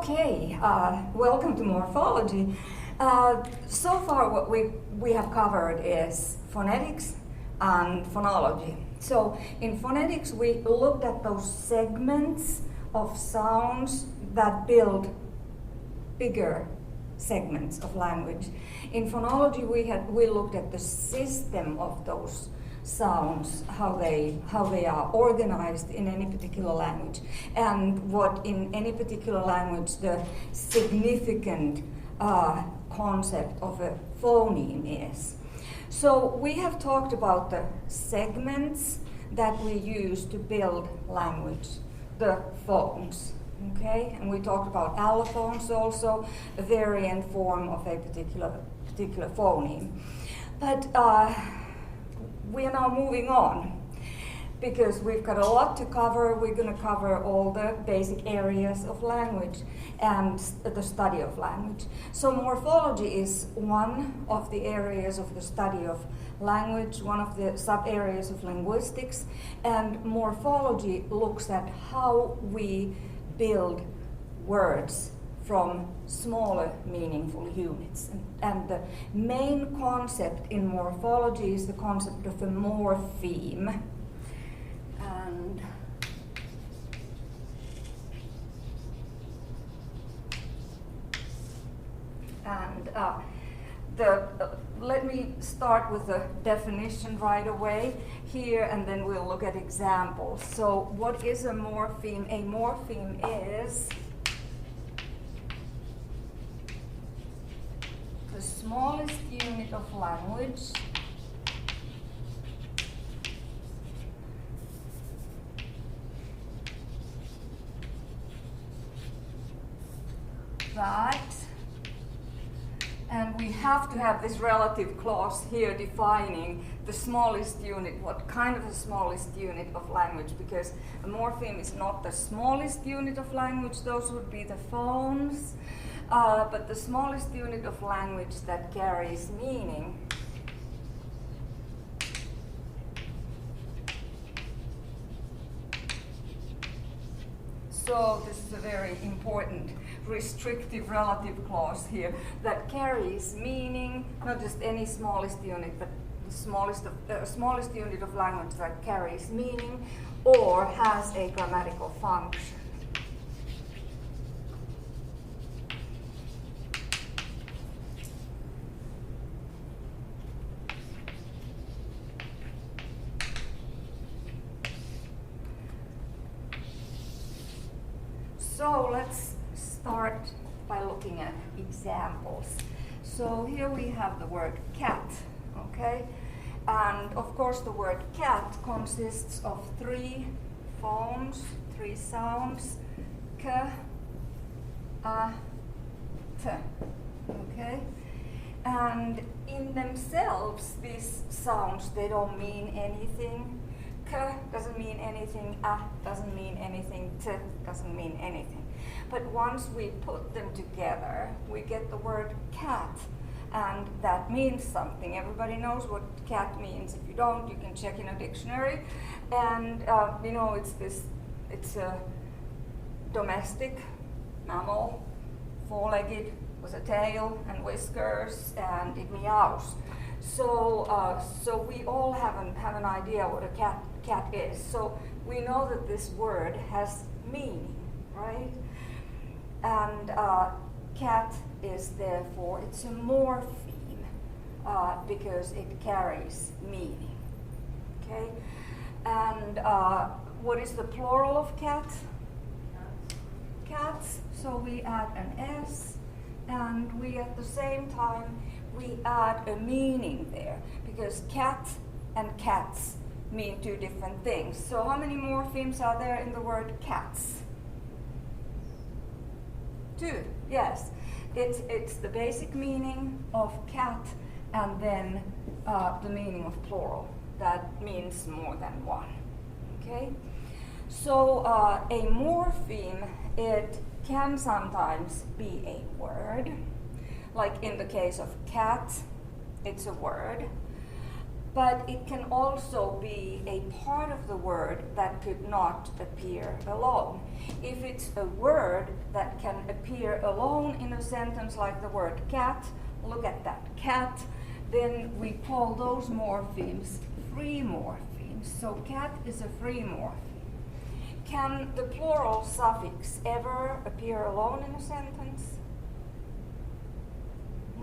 Okay, welcome to Morphology. So far what we have covered is phonetics and phonology. So in phonetics we looked at those segments of sounds that build bigger segments of language. In phonology we looked at the system of those sounds, how they are organized in any particular language, and what in any particular language the significant concept of a phoneme is. So we have talked about the segments that we use to build language, the phones. Okay, and we talked about allophones also, a variant form of a particular phoneme. But we are now moving on because we've got a lot to cover. We're going to cover all the basic areas of language and the study of language. So morphology is one of the areas of the study of language, one of the sub-areas of linguistics, and morphology looks at how we build words from smaller meaningful units. And the main concept in morphology is the concept of a morpheme. Let me start with the definition right away here, and then we'll look at examples. So what is a morpheme? A morpheme is the smallest unit of language that, and we have to have this relative clause here defining the smallest unit, what kind of the smallest unit of language, because a morpheme is not the smallest unit of language, those would be the phones, but the smallest unit of language that carries meaning. So this is a very important restrictive relative clause here that carries meaning, not just any smallest unit, but the smallest unit of language that carries meaning or has a grammatical function. So let's start by looking at examples. So here we have the word cat, okay? And of course the word cat consists of three phones, three sounds, k, a, t, okay? And in themselves, these sounds, they don't mean anything. K doesn't mean anything, a doesn't mean anything, t doesn't mean anything. But once we put them together, we get the word cat, and that means something. Everybody knows what cat means. If you don't, you can check in a dictionary. And you know, it's a domestic mammal, four-legged, with a tail and whiskers, and it meows. So we all have an idea what a cat is. So we know that this word has meaning, right? And cat is therefore, it's a morpheme because it carries meaning, okay? And what is the plural of cat? Cats. So we add an S, and we at the same time we add a meaning there, because cat and cats mean two different things. So how many morphemes are there in the word cats? Two, yes. It's the basic meaning of cat and then the meaning of plural. That means more than one, okay? So a morpheme, it can sometimes be a word. Like in the case of cat, it's a word. but it can also be a part of the word that could not appear alone. If it's a word that can appear alone in a sentence, like the word cat, look at that, cat, then we call those morphemes free morphemes. So cat is a free morpheme. Can the plural suffix ever appear alone in a sentence?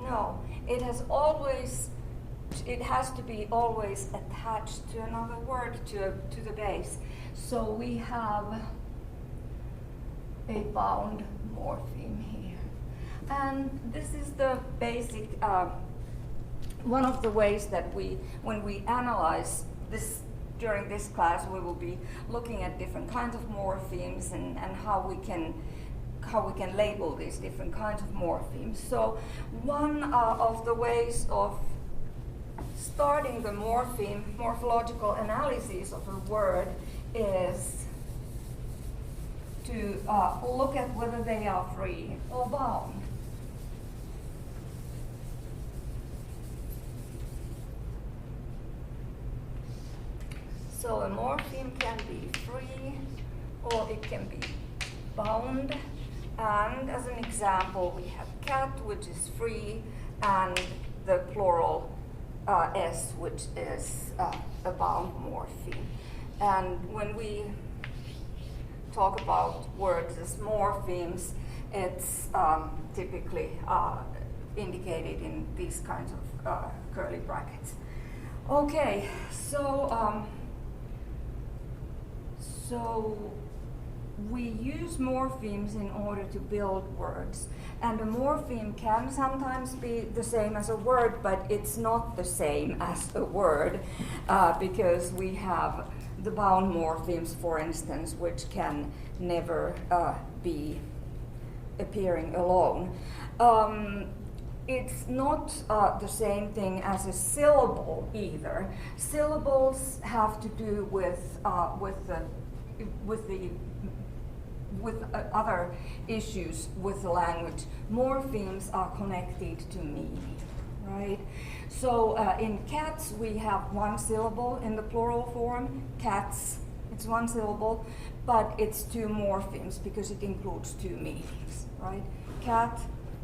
No, it has to be always attached to another word, to the base. So we have a bound morpheme here. And this is the basic, one of the ways that when we analyze this, during this class, we will be looking at different kinds of morphemes and how we can label these different kinds of morphemes. So one of the ways of starting the morphological analysis of a word is to look at whether they are free or bound. So a morpheme can be free or it can be bound. And as an example, we have cat, which is free, and the plural s, which is a bound morpheme. And when we talk about words as morphemes, it's typically indicated in these kinds of curly brackets. Okay, so we use morphemes in order to build words. And a morpheme can sometimes be the same as a word, but it's not the same as a word because we have the bound morphemes, for instance, which can never be appearing alone. It's not the same thing as a syllable either. Syllables have to do with other issues with the language. Morphemes are connected to meaning, right? So in cats, we have one syllable in the plural form. Cats, it's one syllable, but it's two morphemes because it includes two meanings, right? Cat,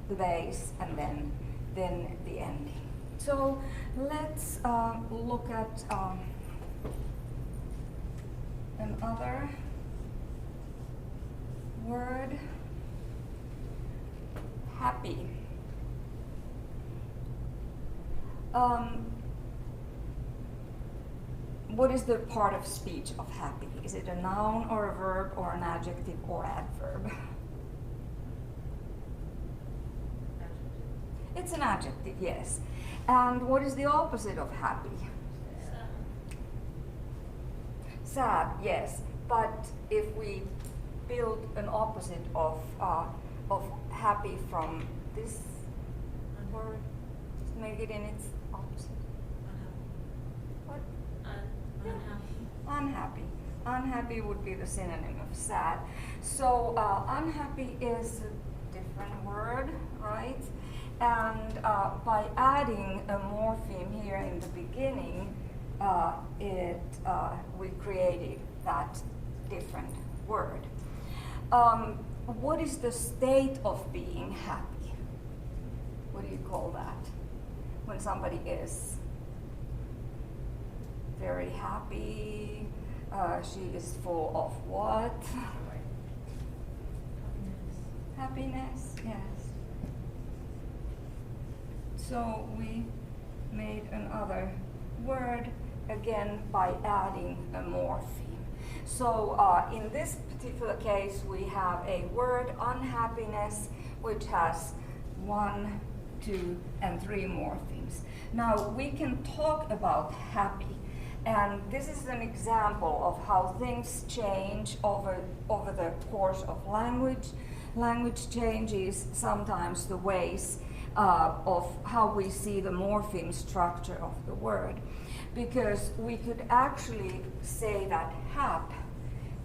the base, and then the ending. So let's look at another word, happy. What is the part of speech of happy? Is it a noun or a verb or an adjective or adverb? It's an adjective, yes. And what is the opposite of happy? Sad, yes. But if we build an opposite of happy from this word, just make it in its opposite. What? Unhappy. Unhappy would be the synonym of sad. So unhappy is a different word, right? And by adding a morpheme here in the beginning, we created that different word. What is the state of being happy? What do you call that? When somebody is very happy, she is full of what? Happiness, yes. So we made another word again by adding a morpheme. So in this particular case, we have a word, unhappiness, which has 1, 2, and 3 morphemes. Now we can talk about happy, and this is an example of how things change over the course of language. Language changes sometimes the ways of how we see the morpheme structure of the word, because we could actually say that hap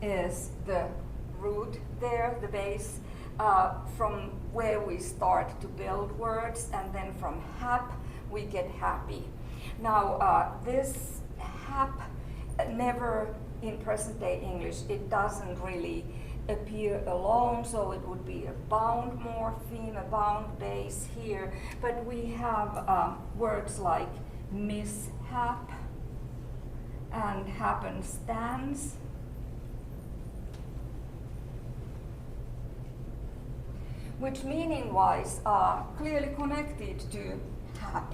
is the root there, the base, from where we start to build words, and then from hap we get happy. Now, this hap never in present day English, it doesn't really appear alone, so it would be a bound morpheme, a bound base here. But we have words like mishap and happenstance. Which meaning-wise are clearly connected to hap,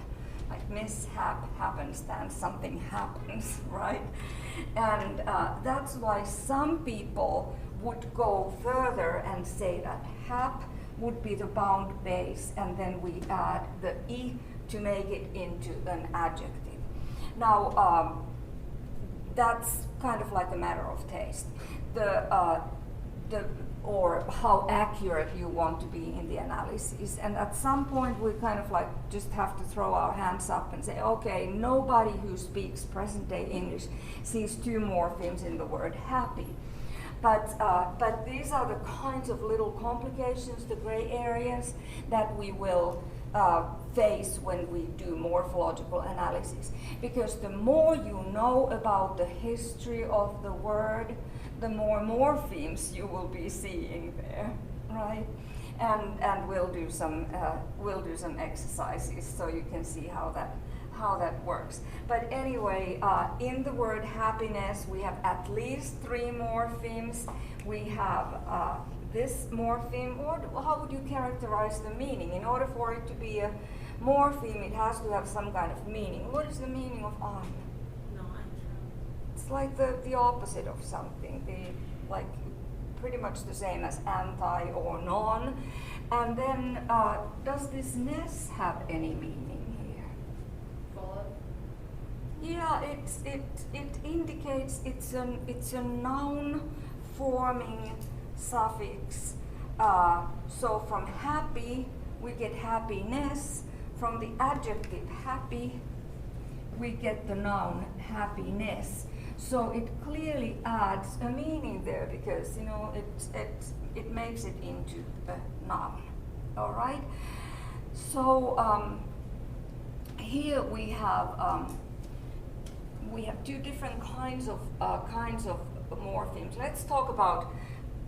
like mishap, happenstance, something happens, right? And that's why some people would go further and say that hap would be the bound base, and then we add the I to make it into an adjective. Now, that's kind of like a matter of taste. Or how accurate you want to be in the analysis. And at some point we kind of like just have to throw our hands up and say, okay, nobody who speaks present day English sees two morphemes in the word happy. But these are the kinds of little complications, the gray areas that we will face when we do morphological analysis. Because the more you know about the history of the word, the more morphemes you will be seeing there, right? And we'll do some exercises so you can see how that works. But anyway, in the word happiness, we have at least 3 morphemes. We have this morpheme, or how would you characterize the meaning? In order for it to be a morpheme, it has to have some kind of meaning. What is the meaning of on? It's like the opposite of something, like pretty much the same as anti or non. And then, does this ness have any meaning here? Follow? Yeah, it indicates it's a noun forming suffix. So from happy we get happiness. From the adjective happy we get the noun happiness. So it clearly adds a meaning there because it makes it into a noun. All right. So here we have 2 different kinds of morphemes. Let's talk about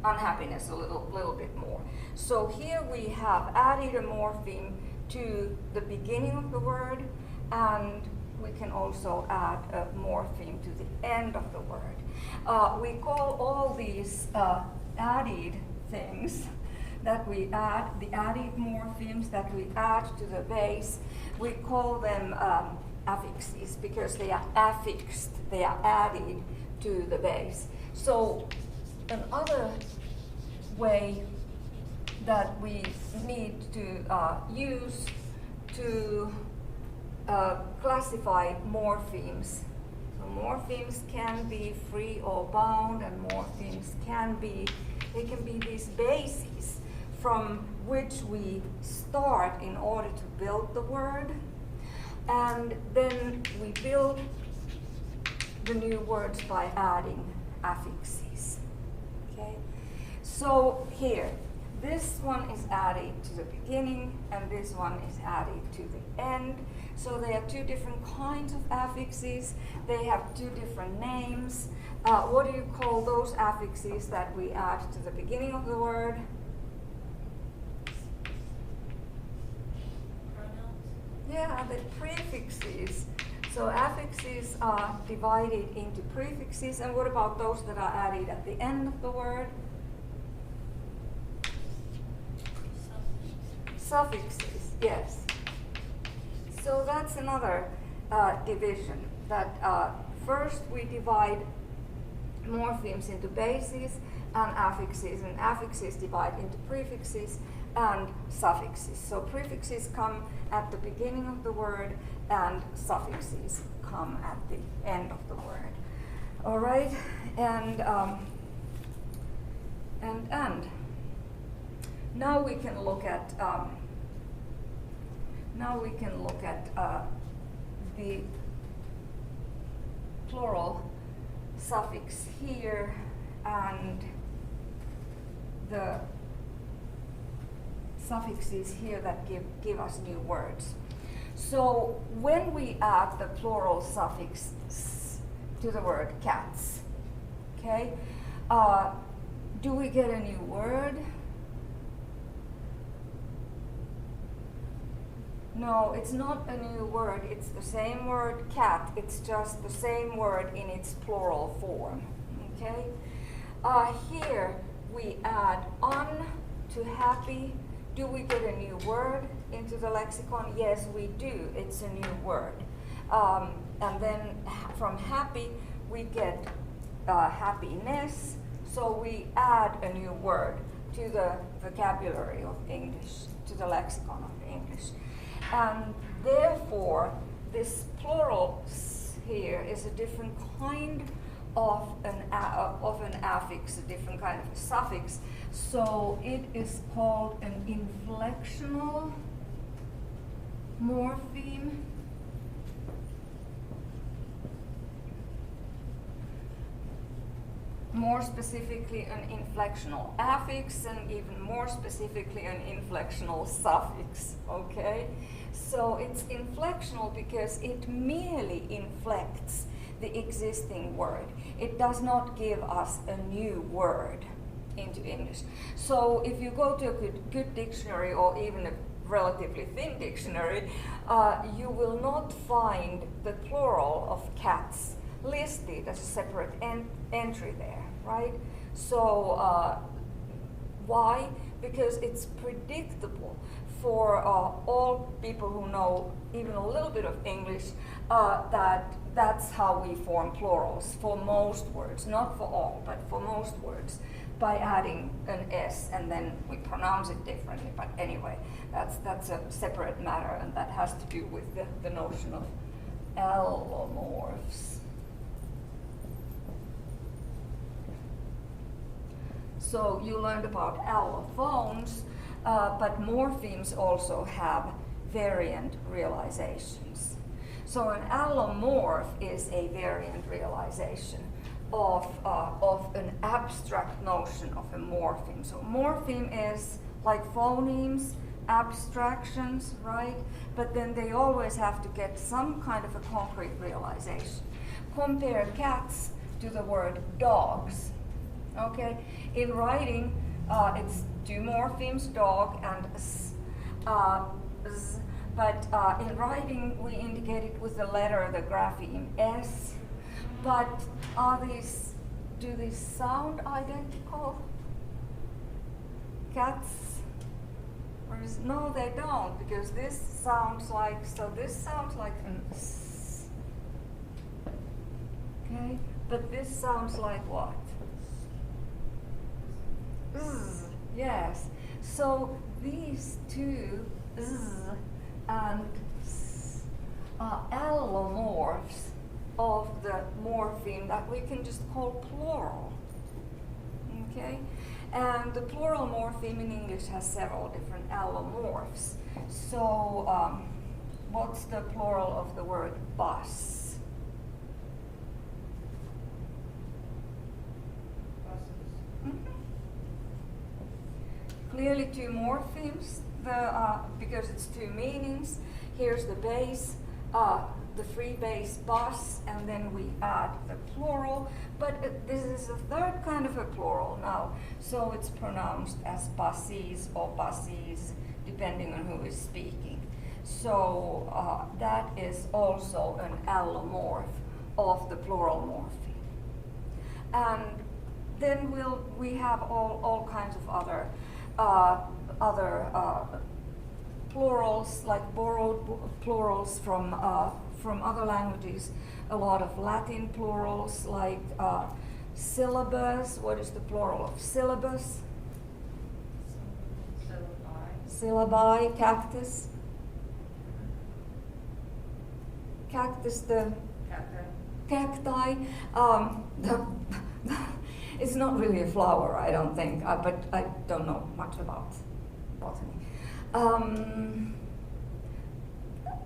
unhappiness a little bit more. So here we have added a morpheme to the beginning of the word, and we can also add a morpheme to the end of the word. We call all these added things that we add, the added morphemes that we add to the base, we call them affixes because they are affixed, they are added to the base. So another way that we need to use to classify morphemes. So morphemes can be free or bound, and morphemes can be these bases from which we start in order to build the word, and then we build the new words by adding affixes. Okay? So here, this one is added to the beginning, and this one is added to the end. So they are 2 different kinds of affixes. They have 2 different names. What do you call those affixes that we add to the beginning of the word? Pronouns? Yeah, the prefixes. So affixes are divided into prefixes. And what about those that are added at the end of the word? Suffixes, yes. So that's another division. That first we divide morphemes into bases and affixes divide into prefixes and suffixes. So prefixes come at the beginning of the word, and suffixes come at the end of the word. All right, and now we can look at the plural suffix here and the suffixes here that give us new words. So when we add the plural suffix s to the word cats, okay, do we get a new word? No, it's not a new word. It's the same word cat. It's just the same word in its plural form. Okay? Here we add un to happy. Do we get a new word into the lexicon? Yes, we do. It's a new word. And then from happy we get happiness. So we add a new word to the vocabulary of English, to the lexicon of English. And therefore, this plural here is a different kind of an affix, a different kind of a suffix. So it is called an inflectional morpheme. More specifically, an inflectional affix, and even more specifically, an inflectional suffix. Okay? So it's inflectional because it merely inflects the existing word. It does not give us a new word into English. So if you go to a good dictionary, or even a relatively thin dictionary, you will not find the plural of cats listed as a separate entry there, right? So why? Because it's predictable for all people who know even a little bit of English that that's how we form plurals for most words, not for all, but for most words, by adding an S, and then we pronounce it differently. But anyway, that's a separate matter, and that has to do with the notion of allomorphs. So you learned about allophones, but morphemes also have variant realizations. So an allomorph is a variant realization of an abstract notion of a morpheme. So morpheme is like phonemes, abstractions, right? But then they always have to get some kind of a concrete realization. Compare cats to the word dogs. Okay, in writing, it's two morphemes, dog and s, but in writing we indicate it with the letter, the grapheme S. But do these sound identical? Cats? No, they don't, because this sounds like, so this sounds like an S. Okay, but this sounds like what? Z, yes. So these two Z and S are allomorphs of the morpheme that we can just call plural. Okay? And the plural morpheme in English has several different allomorphs. So what's the plural of the word bus? Clearly two morphemes, because it's two meanings. Here's the base, the free base bus, and then we add the plural. But this is a third kind of a plural now, so it's pronounced as buses or buses, depending on who is speaking. So that is also an allomorph of the plural morpheme. And then we have all kinds of other plurals, like borrowed plurals from other languages. A lot of Latin plurals, like syllabus. What is the plural of syllabus? Syllabi. Cactus. Cactus, the cacti. It's not really a flower, I don't think, but I don't know much about botany.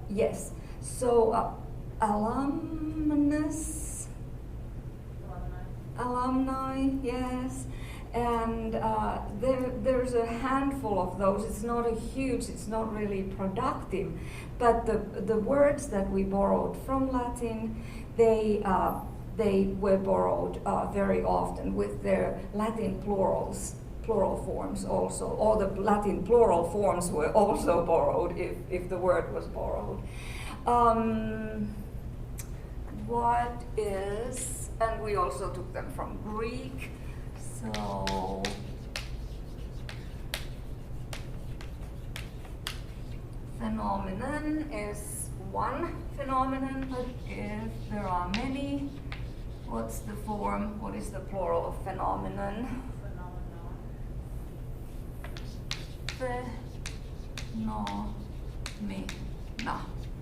Yes, so alumnus, alumni, yes, And there's a handful of those. It's not a huge, it's not really productive, but the words that we borrowed from Latin, they were borrowed very often with their Latin plurals, plural forms also, or the Latin plural forms were also borrowed if the word was borrowed. What is, and we also took them from Greek. So phenomenon is one phenomenon, but if there are many, what's the form? What is the plural of phenomenon?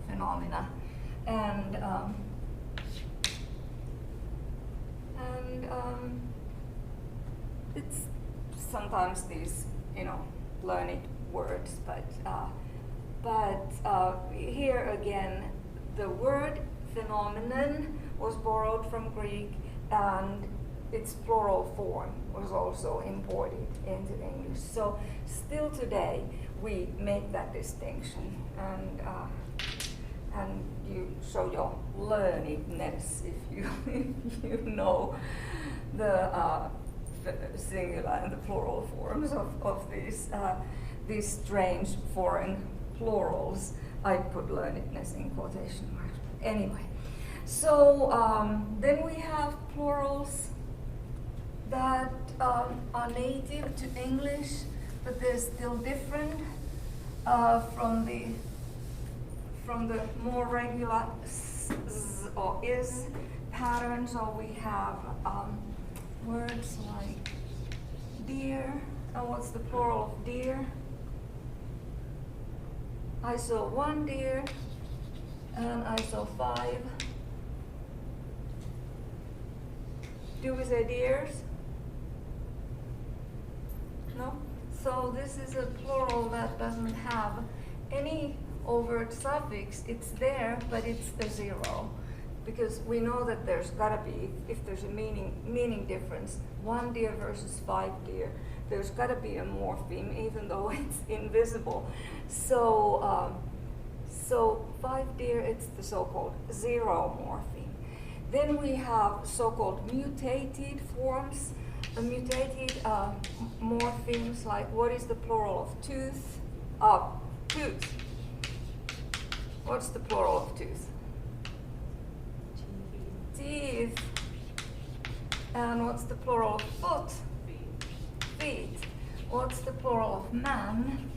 Phenomena. And it's sometimes these, learned words, but here again, the word phenomenon was borrowed from Greek, and its plural form was also imported into English. So still today, we make that distinction, and you show your learnedness if you know the singular and the plural forms of these strange foreign plurals. I put learnedness in quotation marks. Anyway, so then we have plurals that are native to English, but they're still different from the more regular s or is pattern. So we have words like deer, and what's the plural of deer? I saw one deer, and I saw 5. Do we say deers? No? So this is a plural that doesn't have any overt suffix. It's there, but it's a 0. Because we know that there's gotta be, if there's a meaning difference, 1 deer versus 5 deer, there's gotta be a morpheme, even though it's invisible. So, so 5 deer, it's the so-called 0 morpheme. Then we have so-called mutated forms, mutated morphemes, like what is the plural of tooth? Tooth. What's the plural of tooth? Teeth. And what's the plural of foot? Feet. What's the plural of man?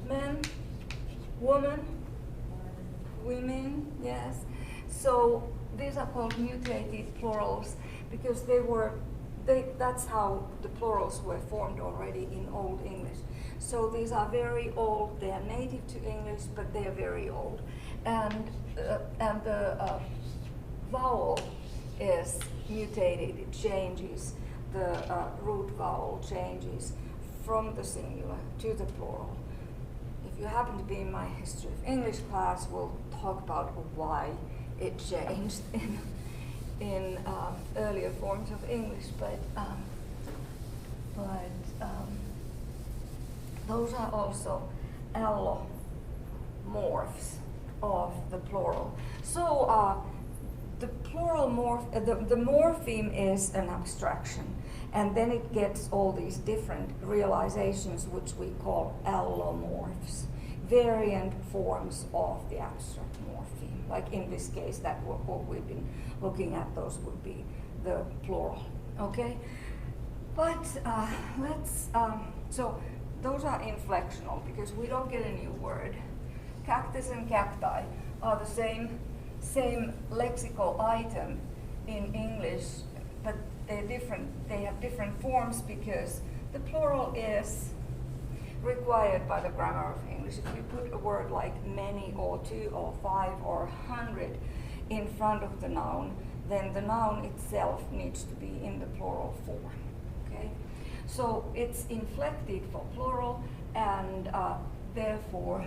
Men. Woman. Women. Yes. So these are called mutated plurals because that's how the plurals were formed already in Old English. So these are very old. They are native to English, but they are very old. And the vowel is mutated. It changes. The root vowel changes from the singular to the plural. If you happen to be in my history of English class, we'll talk about why it changed in earlier forms of English, but those are also allomorphs of the plural. So the plural the morpheme is an abstraction, and then it gets all these different realizations, which we call allomorphs, variant forms of the abstract morpheme. Like in this case, that what we've been looking at, those would be the plural. Okay, but so those are inflectional because we don't get a new word. Cactus and cacti are the same lexical item in English, but they're different. They have different forms because the plural is required by the grammar of English. If you put a word like many or 2 or 5 or 100 in front of the noun, then the noun itself needs to be in the plural form. Okay, so it's inflected for plural, and therefore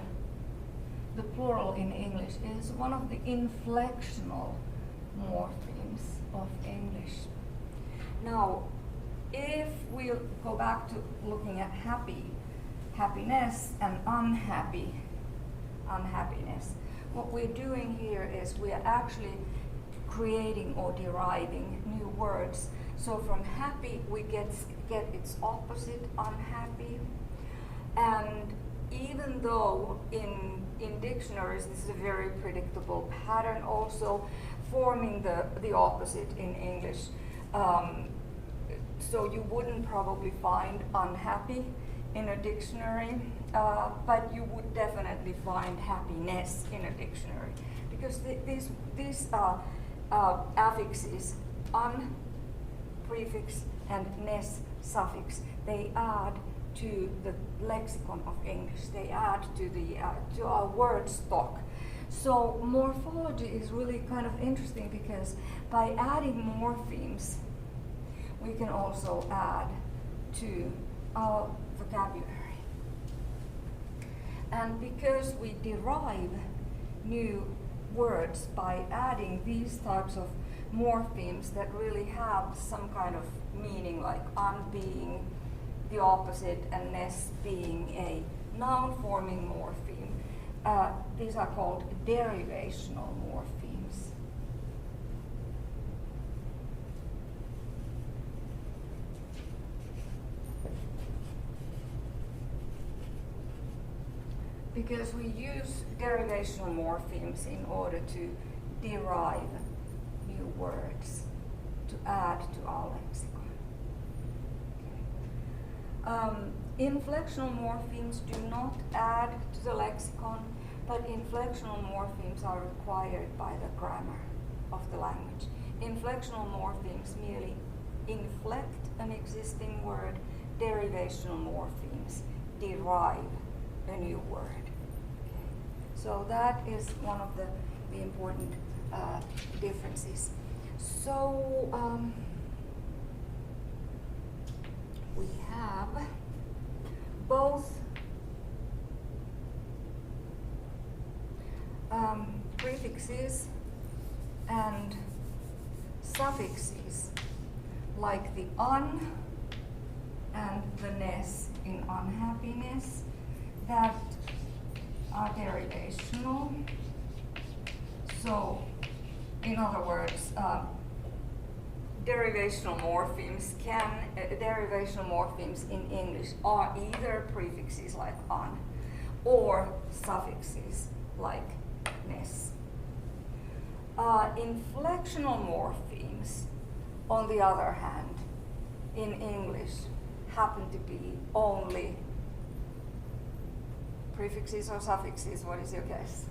the plural in English is one of the inflectional morphemes of English. Now, if we go back to looking at happy, happiness, and unhappy, unhappiness, what we're doing here is we are actually creating or deriving new words. So from happy, we get its opposite, unhappy. And even though in dictionaries, this is a very predictable pattern, also forming the opposite in English. So you wouldn't probably find unhappy in a dictionary, but you would definitely find happiness in a dictionary, because these affixes, un prefix and ness suffix, they add to the lexicon of English. They add to our word stock. So morphology is really kind of interesting, because by adding morphemes, we can also add to our vocabulary. And because we derive new words by adding these types of morphemes that really have some kind of meaning, like un being the opposite and ness being a noun-forming morpheme, these are called derivational morphemes. Because we use derivational morphemes in order to derive new words, to add to our lexicon. Okay. Inflectional morphemes do not add to the lexicon, but inflectional morphemes are required by the grammar of the language. Inflectional morphemes merely inflect an existing word. Derivational morphemes derive a new word. Okay. So that is one of the important differences. So we have both prefixes and suffixes, like the un and the ness in unhappiness, that are derivational. So, in other words, derivational morphemes in English are either prefixes like un or suffixes like ness. Inflectional morphemes, on the other hand, in English happen to be only prefixes or suffixes. What is your guess?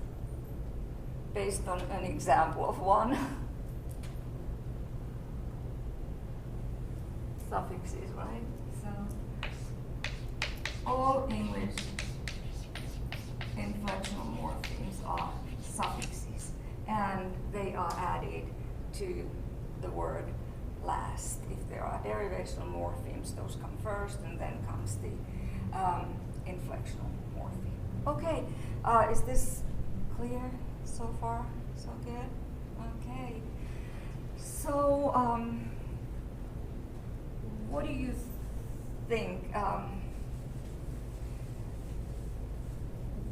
Based on an example of one. Suffixes, right? So all English inflectional morphemes are suffixes, and they are added to the word last. If there are derivational morphemes, those come first, and then comes the inflectional morpheme. Okay, is this clear so far? So good? Okay. So, what do you think?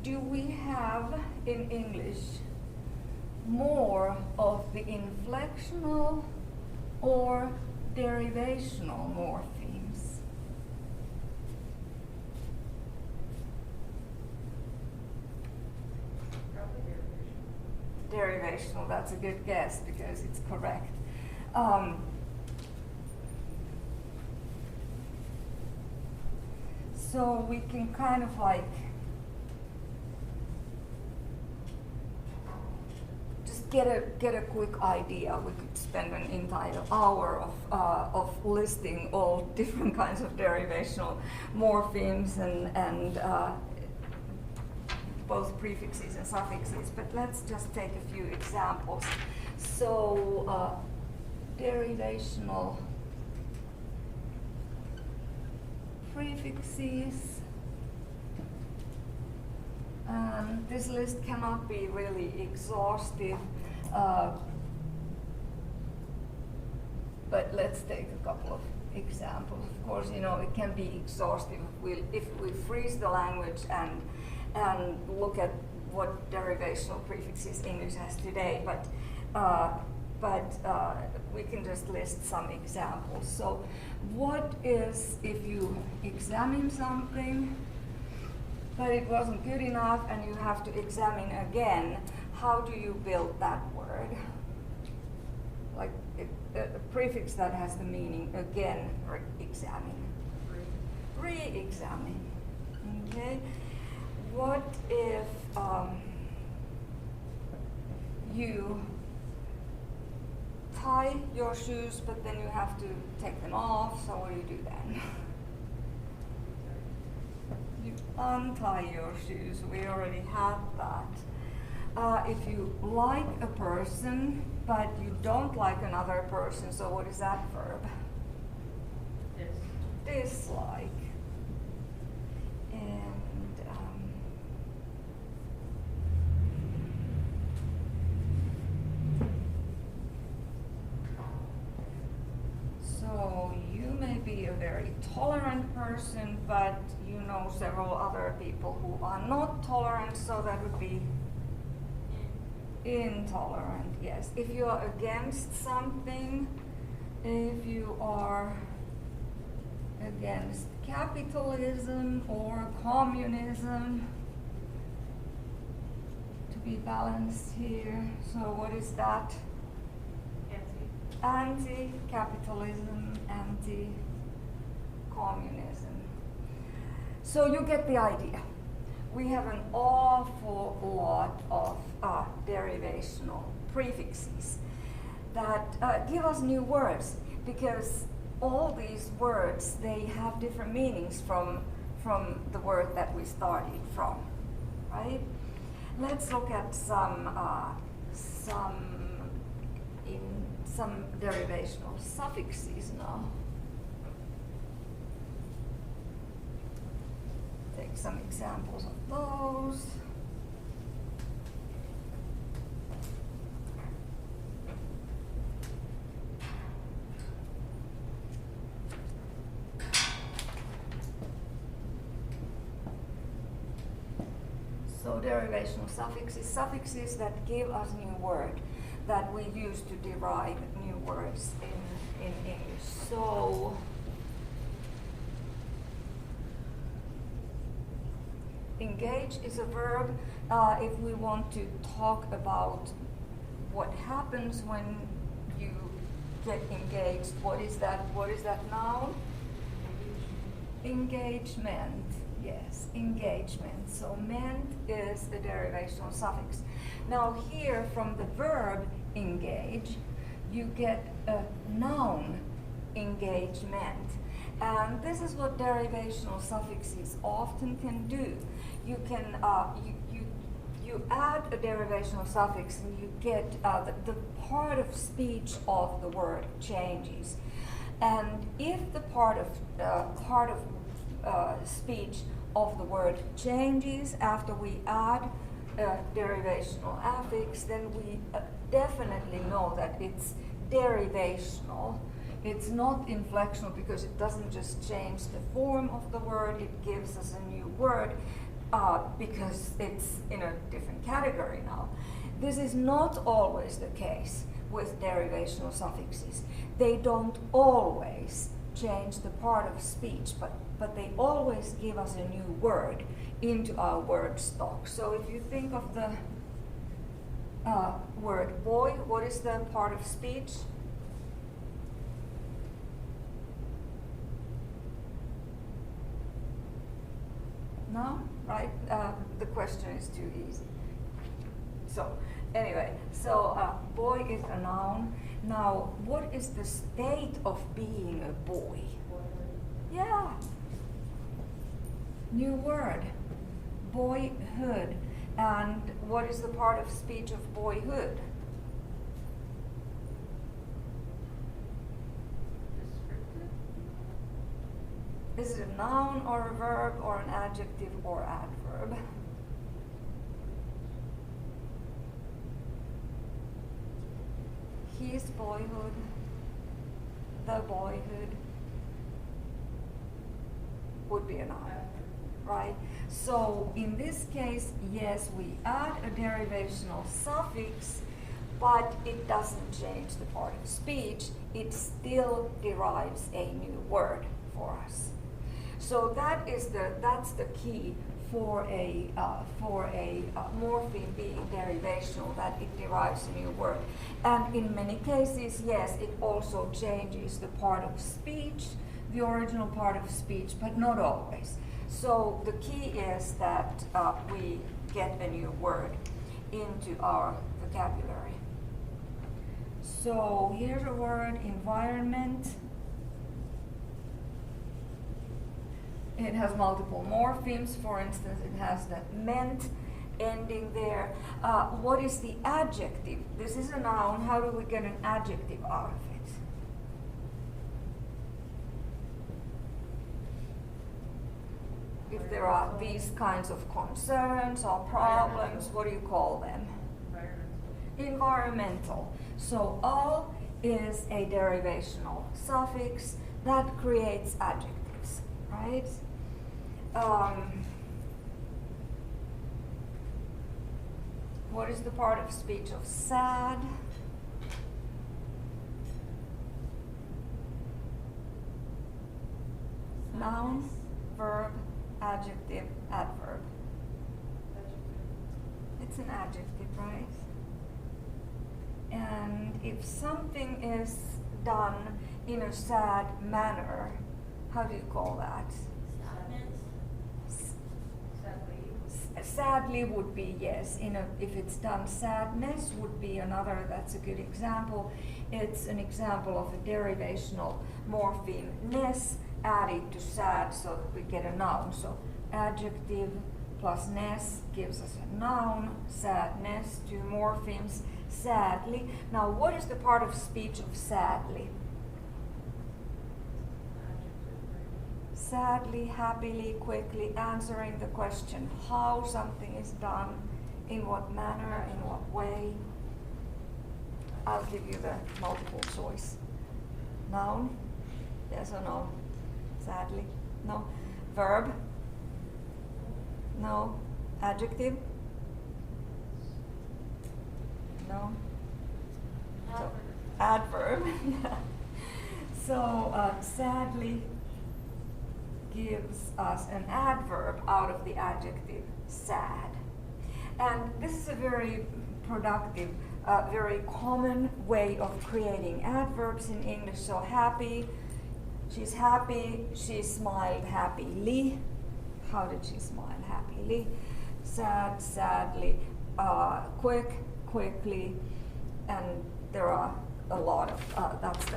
Do we have in English more of the inflectional or derivational morphemes? Derivational, that's a good guess because it's correct. So we can kind of like just get a quick idea. We could spend an entire hour of listing all different kinds of derivational morphemes and both prefixes and suffixes, but let's just take a few examples. So derivational prefixes, and this list cannot be really exhaustive, but let's take a couple of examples. Of course, you know, it can be exhaustive if we freeze the language and look at what derivational prefixes English has today, but we can just list some examples. So what is, if you examine something, but it wasn't good enough and you have to examine again, how do you build that word? Like a prefix that has the meaning again, examine. Re-examine. Okay? What if you tie your shoes, but then you have to take them off, so what do you do then? You untie your shoes. We already had that. If you like a person, but you don't like another person, so what is that verb? Dislike. And so you may be a very tolerant person, but you know several other people who are not tolerant, so that would be intolerant. Yes. If you are against something, if you are against capitalism or communism, to be balanced here. So what is that? Anti-capitalism, anti-communism. So you get the idea. We have an awful lot of derivational prefixes that give us new words, because all these words, they have different meanings from the word that we started from, right? Let's look at some derivational suffixes now. Take some examples of those. So derivational suffixes that give us new word that we use to derive new words in English. So engage is a verb. If we want to talk about what happens when you get engaged, what is that noun? Engagement. Yes, engagement. So ment is a derivational suffix. Now here, from the verb engage, you get a noun, engagement. And this is what derivational suffixes often can do. You can you add a derivational suffix and you get the part of speech of the word changes. And if the part of speech of the word changes after we add a derivational affix, then we definitely know that it's derivational. It's not inflectional, because it doesn't just change the form of the word, it gives us a new word because it's in a different category now. This is not always the case with derivational suffixes. They don't always change the part of speech, but they always give us a new word into our word stock. So if you think of the word boy, what is the part of speech? No? Right? The question is too easy. So anyway, so boy is a noun. Now, what is the state of being a boy? Yeah. New word. Boyhood. And what is the part of speech of boyhood? Is it a noun or a verb or an adjective or adverb? His boyhood. the boyhood would be a noun, right? So in this case, yes, we add a derivational suffix, but it doesn't change the part of speech. It still derives a new word for us. So that's the key for a morpheme being derivational, that it derives a new word. And in many cases, yes, it also changes the part of speech, the original part of speech, but not always. So the key is that we get a new word into our vocabulary. So here's a word, environment. It has multiple morphemes. For instance, it has the ment ending there. What is the adjective? This is a noun. How do we get an adjective out of it? If there are these kinds of concerns or problems, what do you call them? Environmental. So all is a derivational suffix that creates adjectives, right? What is the part of speech of sad? Noun, verb, adjective, adverb. It's an adjective, right? And if something is done in a sad manner, how do you call that? Sadly would be, yes. If it's done, sadness would be another. That's a good example. It's an example of a derivational morpheme ness added to sad, so that we get a noun. So adjective plus ness gives us a noun. Sadness, two morphemes. Sadly. Now, what is the part of speech of sadly? Sadly, happily, quickly, answering the question how something is done, in what manner, in what way. I'll give you the multiple choice. Noun? Yes or no? Sadly? No. Verb? No. Adjective? No. So, adverb. Yeah. So sadly gives us an adverb out of the adjective sad. And this is a very productive, very common way of creating adverbs in English. So happy, she's happy, she smiled happily. How did she smile happily? Sad, sadly, quick, quickly, and there are a lot of,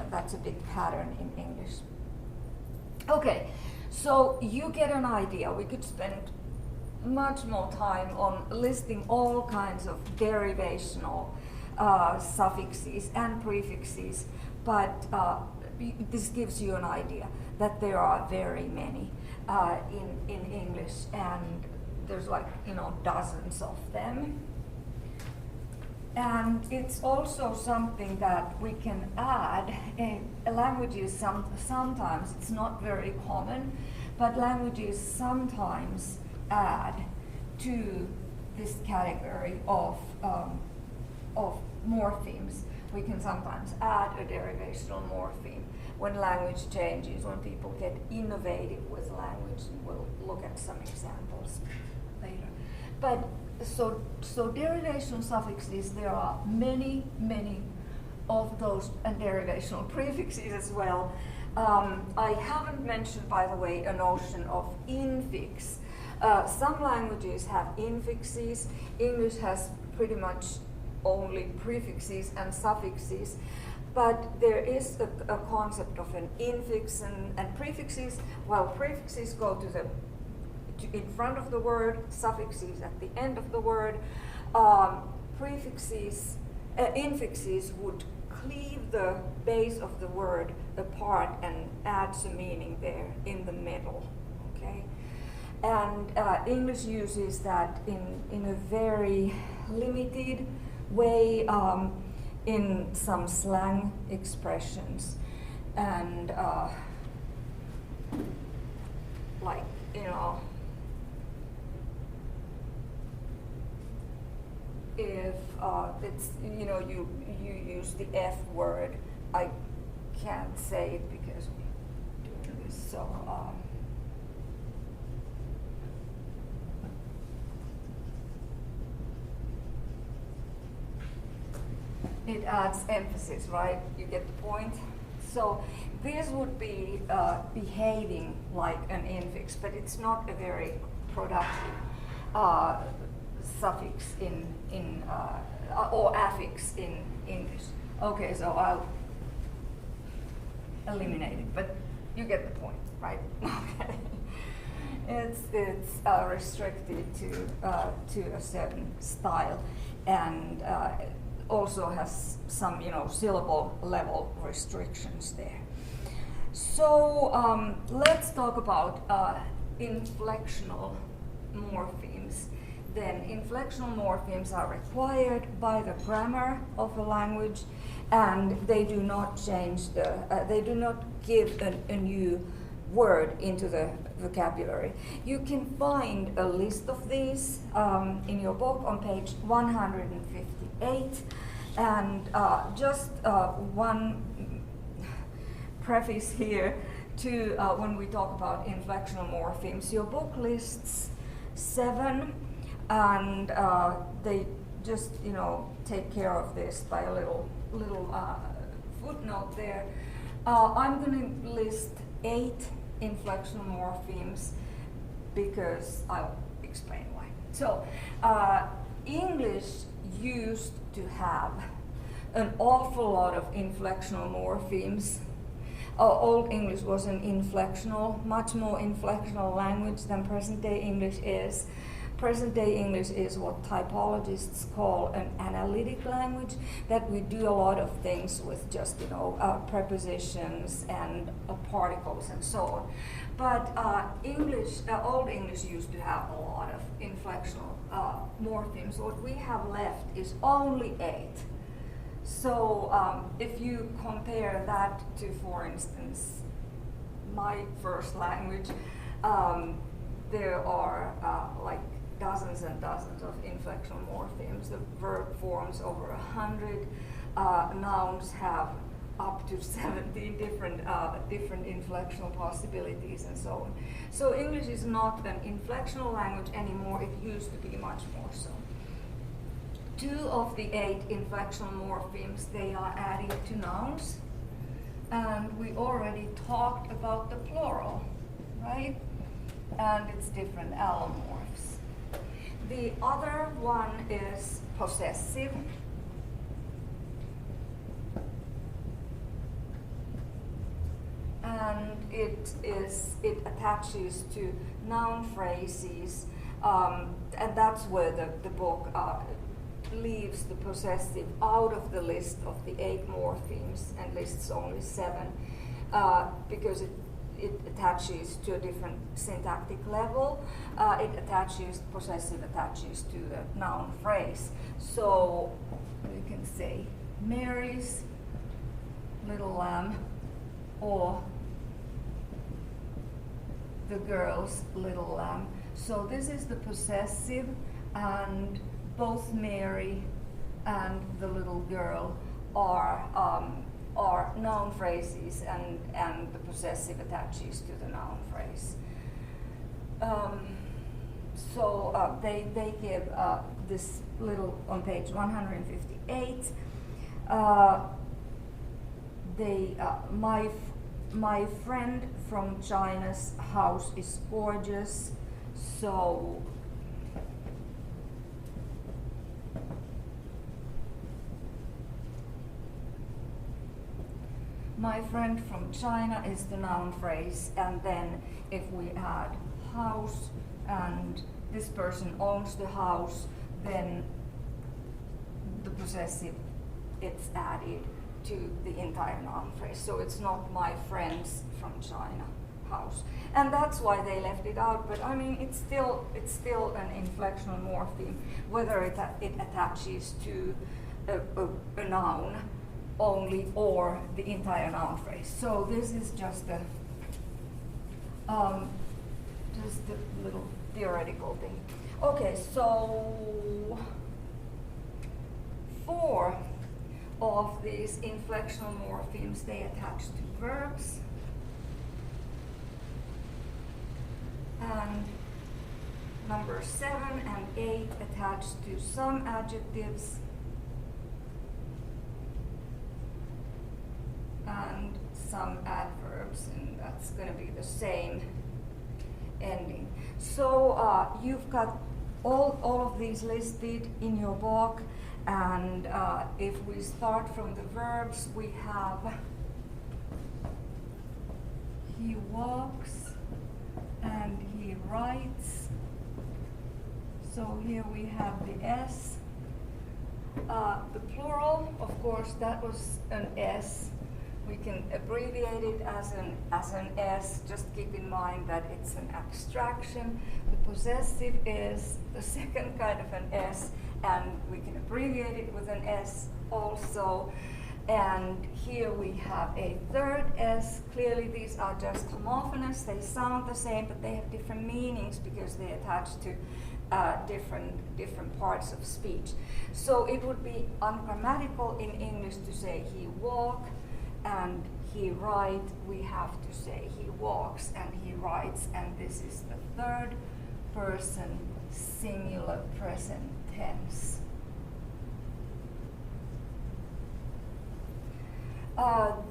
that's a big pattern in English. Okay, so you get an idea. We could spend much more time on listing all kinds of derivational suffixes and prefixes, but this gives you an idea that there are very many in English, and there's like, dozens of them. And it's also something that we can add in languages. Sometimes it's not very common, but languages sometimes add to this category of morphemes. We can sometimes add a derivational morpheme when language changes, when people get innovative with language, and we'll look at some examples later. But so derivational suffixes, there are many of those, and derivational prefixes as well. I haven't mentioned, by the way, a notion of infix. Some languages have infixes. English has pretty much only prefixes and suffixes, but there is a concept of an infix and prefixes. Well, prefixes go to in front of the word, suffixes at the end of the word. Infixes would cleave the base of the word apart and add some meaning there in the middle. Okay, and English uses that in a very limited way in some slang expressions. and like, you know, if it's, you know, you use the F word, I can't say it because we're doing this, so it adds emphasis, right? You get the point? So this would be behaving like an infix, but it's not a very productive suffix in or affix in English. Okay, so I'll eliminate it, but you get the point, right? Okay. It's restricted to a certain style, and also has some, you know, syllable level restrictions there. So let's talk about inflectional morphemes. Then inflectional morphemes are required by the grammar of a language, and they do not change the, they do not give a new word into the vocabulary. You can find a list of these in your book on page 158, and just one preface here to when we talk about inflectional morphemes. Your book lists 7, and they just, you know, take care of this by a little footnote there. I'm going to list 8 inflectional morphemes because I'll explain why. So English used to have an awful lot of inflectional morphemes. Old English was an inflectional, much more inflectional language than present-day English is. Present-day English is what typologists call an analytic language, that we do a lot of things with just, you know, prepositions and particles and so on. But Old English used to have a lot of inflectional morphemes. What we have left is only 8. So if you compare that to, for instance, my first language, there are like dozens and dozens of inflectional morphemes. The verb forms over 100. Nouns have up to 70 different inflectional possibilities and so on. So English is not an inflectional language anymore. It used to be much more so. 2 of the 8 inflectional morphemes, they are added to nouns. And we already talked about the plural, right? And it's different allomorphs. The other one is possessive. And it attaches to noun phrases, and that's where the book leaves the possessive out of the list of the 8 morphemes and lists only 7, because it attaches to a different syntactic level. Possessive attaches to the noun phrase. So you can say Mary's little lamb, or the girl's little lamb. So this is the possessive, and both Mary and the little girl are noun phrases, and the possessive attaches to the noun phrase. So they give this little, on page 158, my friend from China's house is gorgeous. So my friend from China is the noun phrase, and then if we add house and this person owns the house, then the possessive, it's added to the entire noun phrase. So it's not my friends from China house. And that's why they left it out, but I mean, it's still an inflectional morpheme, whether it attaches to a noun only or the entire noun phrase. So this is just a little theoretical thing. Okay, so 4 of these inflectional morphemes, they attach to verbs. And number 7 and 8 attach to some adjectives and some adverbs, and that's going to be the same ending. So you've got all of these listed in your book, and if we start from the verbs, we have he walks and he writes. So here we have the S. The plural, of course, that was an S. We can abbreviate it as an S. Just keep in mind that it's an abstraction. The possessive is the second kind of an S, and we can abbreviate it with an S also. And here we have a third S. Clearly these are just homophonous. They sound the same, but they have different meanings because they attach to different parts of speech. So it would be ungrammatical in English to say he walk and he write. We have to say he walks and he writes, and this is the third person singular present tense.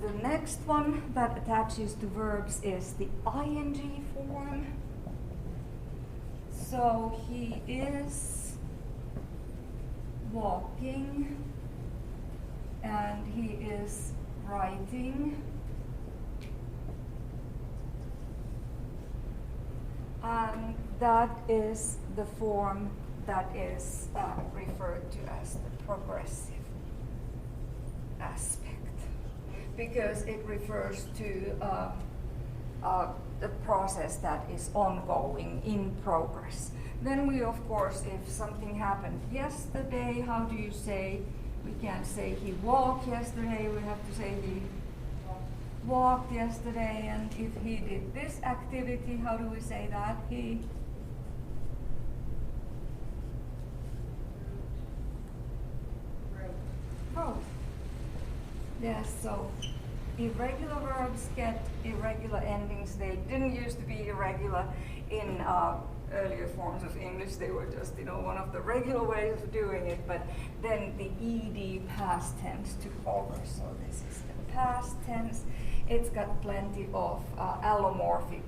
The next one that attaches to verbs is the ing form. So he is walking and he is writing. And that is the form that is referred to as the progressive aspect, because it refers to the process that is ongoing, in progress. Then we, of course, if something happened yesterday, how do you say? We can't say he walked yesterday, we have to say he walked yesterday. And if he did this activity, how do we say that? He wrote. Yes, so irregular verbs get irregular endings. They didn't used to be irregular in earlier forms of English. They were just, one of the regular ways of doing it, but then the ed past tense took over. So this is the past tense. It's got plenty of allomorphic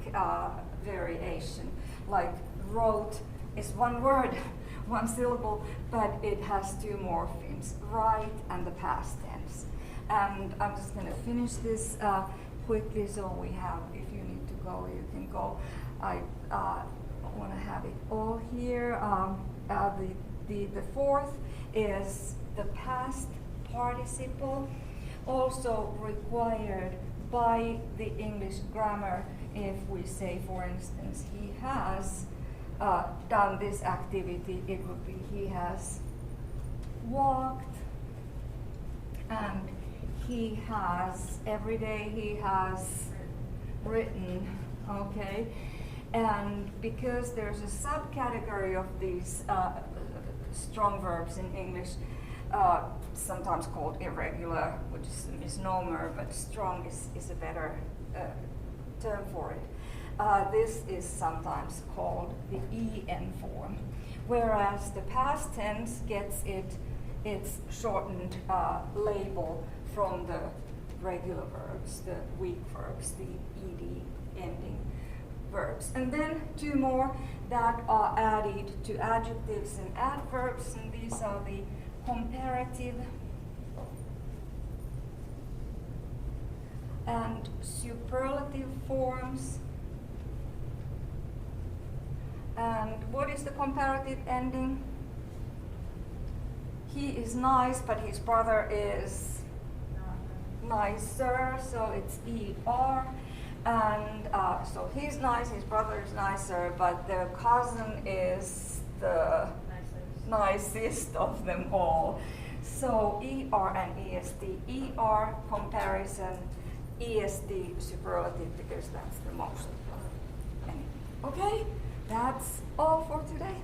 variation. Like wrote is one word, one syllable, but it has 2 morphemes, write and the past tense. And I'm just going to finish this quickly, so we have, if you need to go, you can go. I want to have it all here. The fourth is the past participle, also required by the English grammar. If we say, for instance, he has done this activity, it would be he has walked, and he has, every day he has written, okay? And because there's a subcategory of these strong verbs in English, sometimes called irregular, which is a misnomer, but strong is a better term for it. This is sometimes called the EN form, whereas the past tense gets its shortened label from the regular verbs, the weak verbs, the ed ending verbs. And then 2 more that are added to adjectives and adverbs, and these are the comparative and superlative forms. And what is the comparative ending? He is nice, but his brother is nicer, so it's ER. And so he's nice, his brother is nicer, but their cousin is the nicest of them all. So ER and EST. ER comparison, EST superlative, because that's the most. Okay, that's all for today.